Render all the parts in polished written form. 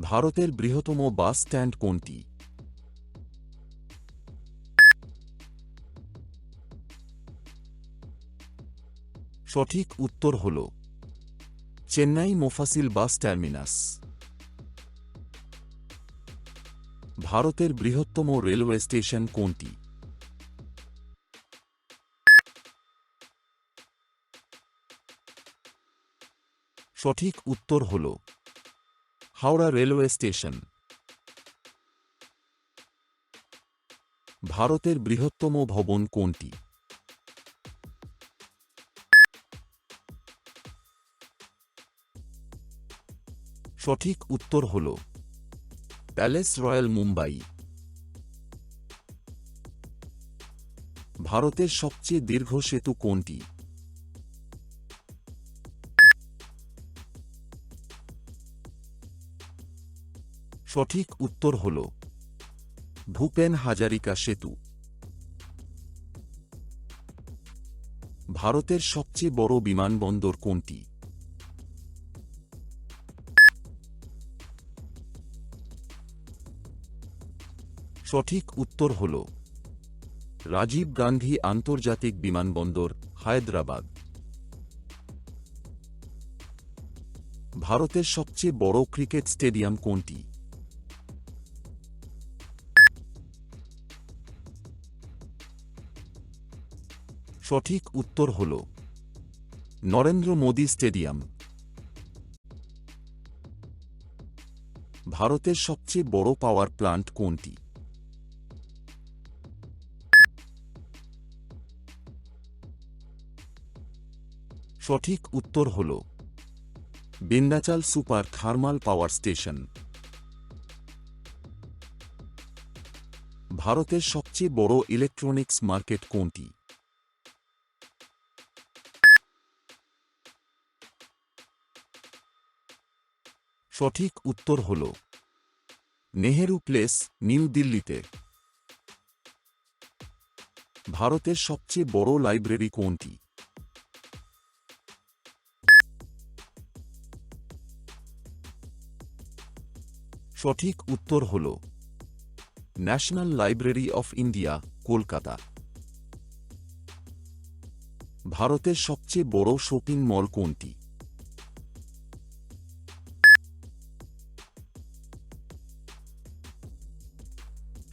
ভারতের বৃহত্তম bus stand কোনটি? সঠিক উত্তর হল চেন্নাই মোফাসিল বাস টার্মিনাস। ভারতের বৃহত্তম রেলওয়ে স্টেশন কোনটি? সঠিক উত্তর হল হাওড়া রেলওয়ে স্টেশন। ভারতের বৃহত্তম ভবন কোনটি? সঠিক উত্তর হল প্যালেস রয়্যাল মুম্বাই। ভারতের সবচেয়ে দীর্ঘ সেতু কোনটি? সঠিক উত্তর হল ভূপেন হাজারিকা সেতু। ভারতের সবচেয়ে বড় বিমানবন্দর কোনটি? সঠিক উত্তর হল রাজীব গান্ধী আন্তর্জাতিক বিমানবন্দর, হায়দ্রাবাদ। ভারতের সবচেয়ে বড় ক্রিকেট স্টেডিয়াম কোনটি? সঠিক উত্তর হল নরেন্দ্র মোদী স্টেডিয়াম। ভারতের সবচেয়ে বড় পাওয়ার প্ল্যান্ট কোনটি? সঠিক উত্তর হল Vindhyachal super thermal power station. ভারতের সবচেয়ে বড় ইলেকট্রনিক্স মার্কেট কোনটি? সঠিক উত্তর হল নেহেরু প্লেস, নিউ দিল্লিতে। ভারতের সবচেয়ে বড় লাইব্রেরি কোনটি? সঠিক উত্তর হল national library of India, Kolkata. ভারতের সবচেয়ে বড় শপিং মল কোনটি?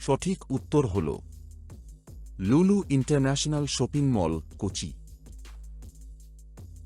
সঠিক উত্তর হল লুলু ইন্টারন্যাশনাল শপিং মল, কোচি।